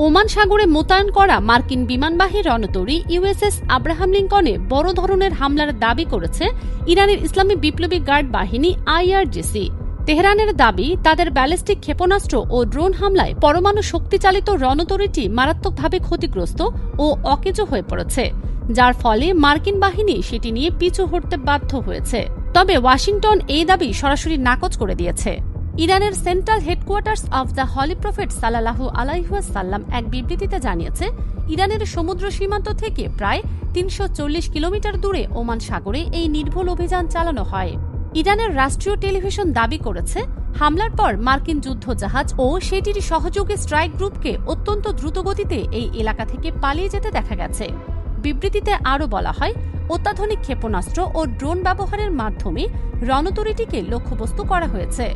Oman সাগরে মোতায়েন করা মার্কিন বিমানবাহী রণতরী ইউএসএস আব্রাহাম লিঙ্কনে বড় ধরনের হামলার দাবি করেছে ইরানের ইসলামী বিপ্লবী গার্ড বাহিনী আইআরজিসি। তেহরানের দাবি, তাদের ব্যালিস্টিক ক্ষেপণাস্ত্র ও ড্রোন হামলায় পরমাণু শক্তিচালিত রণতরীটি মারাত্মকভাবে ক্ষতিগ্রস্ত ও অকেজো হয়ে পড়েছে, যার ফলে মার্কিন বাহিনী সেটি নিয়ে পিছু হটতে বাধ্য হয়েছে। তবে ওয়াশিংটন এই দাবি সরাসরি নাকচ করে দিয়েছে। ইরানের central headquarters of the Holi prophet সাল্লাল্লাহু আলাইহি ওয়াসাল্লাম এক বিবৃতিতে জানিয়েছে, ইরানের সমুদ্র সীমান্ত থেকে প্রায় ৩৪০ কিলোমিটার দূরে ওমান সাগরে এই নির্ভুল অভিযান চালানো হয়। ইরানের রাষ্ট্রীয় টেলিভিশন দাবি করেছে, হামলার পর মার্কিন যুদ্ধজাহাজ ও সেটির সহযোগী স্ট্রাইক গ্রুপকে অত্যন্ত দ্রুতগতিতে এই এলাকা থেকে পালিয়ে যেতে দেখা গেছে। বিবৃতিতে আরও বলা হয়, অত্যাধুনিক ক্ষেপণাস্ত্র ও ড্রোন ব্যবহারের মাধ্যমে রণতরীটিকে লক্ষ্যবস্তু করা হয়েছে।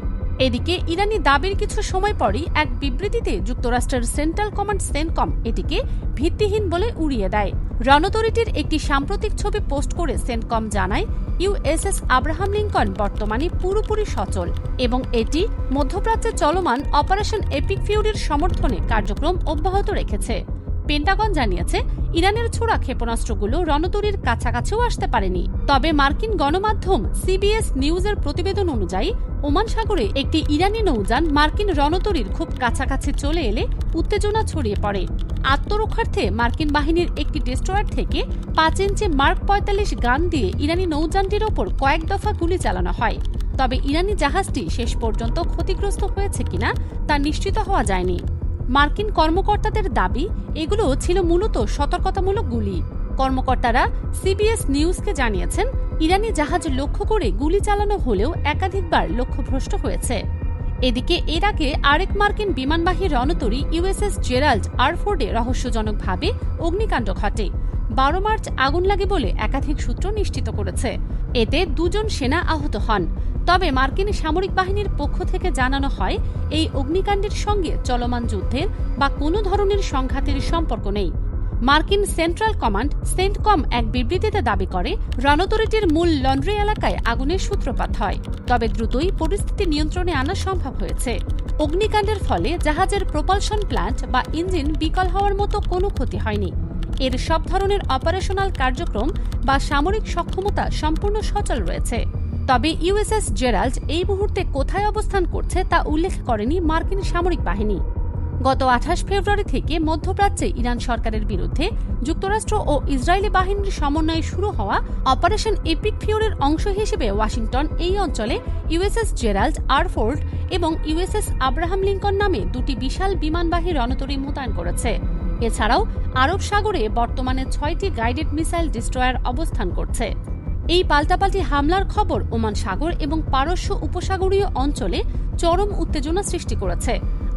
এদিকে ইরানি দাবির কিছু সময় পরই এক বিবৃতিতে যুক্তরাষ্ট্রের সেন্ট্রাল কমান্ড সেন্টকম এটিকে ভিত্তিহীন বলে উড়িয়ে দেয়। রণতরীটির একটি সাম্প্রতিক ছবি পোস্ট করে সেন্টকম জানায়, ইউএসএস আব্রাহাম লিঙ্কন বর্তমানে পুরোপুরি সচল এবং এটি মধ্যপ্রাচ্যে চলমান অপারেশন এপিক ফিউরির সমর্থনে কার্যক্রম অব্যাহত রেখেছে। পেন্টাগন জানিয়েছে, ইরানের ছোড়া ক্ষেপণাস্ত্রগুলো রণতরীর কাছাকাছিও আসতে পারেনি। তবে মার্কিন গণমাধ্যম সিবিএস নিউজের প্রতিবেদন অনুযায়ী ওমান সাগরে একটি ইরানি নৌযান মার্কিন রণতরীর খুব কাছাকাছি চলে এলে উত্তেজনা ছড়িয়ে পড়ে। আত্মরক্ষার্থে মার্কিন বাহিনীর একটি ডেস্ট্রয়ার থেকে ৫ ইঞ্চি মার্ক ৪৫ গান দিয়ে ইরানি নৌযানটির ওপর কয়েক দফা গুলি চালানো হয়। তবে ইরানি জাহাজটি শেষ পর্যন্ত ক্ষতিগ্রস্ত হয়েছে কিনা তা নিশ্চিত হওয়া যায়নি। মার্কিন কর্মকর্তাদের দাবি, এগুলো ছিল মূলত সতর্কতামূলক গুলি। কর্মকর্তারা সিবিএস নিউজকে জানিয়েছেন, ইরানি জাহাজ লক্ষ্য করে গুলি চালানো হলেও একাধিকবার লক্ষ্যভ্রষ্ট হয়েছে। এদিকে এর আগে আরেক মার্কিন বিমানবাহী রণতরী ইউএসএস জেরাল্ড আর ফোর্ডে রহস্যজনকভাবে অগ্নিকাণ্ড ঘটে। ১২ মার্চ আগুন লাগে বলে একাধিক সূত্র নিশ্চিত করেছে। এতে ২ জন সেনা আহত হন। তবে মার্কিন সামরিক বাহিনীর পক্ষ থেকে জানানো হয়, এই অগ্নিকাণ্ডের সঙ্গে চলমান যুদ্ধের বা কোনো ধরনের সংঘাতের সম্পর্ক নেই। মার্কিন সেন্ট্রাল কমান্ড সেন্টকম এক বিবৃতিতে দাবি করে, রণতরীটির মূল লন্ড্রি এলাকায় আগুনের সূত্রপাত হয়, তবে দ্রুতই পরিস্থিতি নিয়ন্ত্রণে আনা সম্ভব হয়েছে। অগ্নিকাণ্ডের ফলে জাহাজের প্রপালশন প্ল্যান্ট বা ইঞ্জিন বিকল হওয়ার মতো কোনো ক্ষতি হয়নি। এর সব ধরনের অপারেশনাল কার্যক্রম বা সামরিক সক্ষমতা সম্পূর্ণ সচল রয়েছে। তবে ইউএসএস জেরাল্ড এই মুহূর্তে কোথায় অবস্থান করছে তা উল্লেখ করেনি মার্কিন সামরিক বাহিনী। গত ২৮ ফেব্রুয়ারি থেকে মধ্যপ্রাচ্যে ইরান সরকারের বিরুদ্ধে যুক্তরাষ্ট্র ও ইসরায়েলি বাহিনীর সমন্বয়ে শুরু হওয়া অপারেশন এপিক ফিউরির অংশ হিসেবে ওয়াশিংটন এই অঞ্চলে ইউএসএস জেরাল্ড আর ফোর্ড এবং ইউএসএস আব্রাহাম লিঙ্কন নামে ২টি বিশাল বিমানবাহী রণতরী মোতায়েন করেছে। এছাড়াও আরব সাগরে বর্তমানে ৬টি গাইডেড মিসাইল ডিস্ট্রয়ার অবস্থান করছে। এই পাল্টাপাল্টি হামলার খবর ওমান সাগর এবং পারস্য উপসাগরীয় অঞ্চলে চরম উত্তেজনা সৃষ্টি করেছে।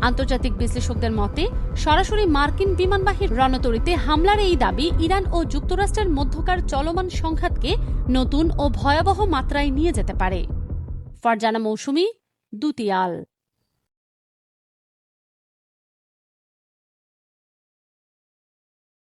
আন্তর্জাতিক বিশ্লেষকদের মতে, সরাসরি মার্কিন বিমানবাহী রণতরীতে হামলার এই দাবি ইরান ও যুক্তরাষ্ট্রের মধ্যকার চলমান সংঘাতকে নতুন ও ভয়াবহ মাত্রায় নিয়ে যেতে পারে। ফারজানা মৌসুমী, দুতিয়াল।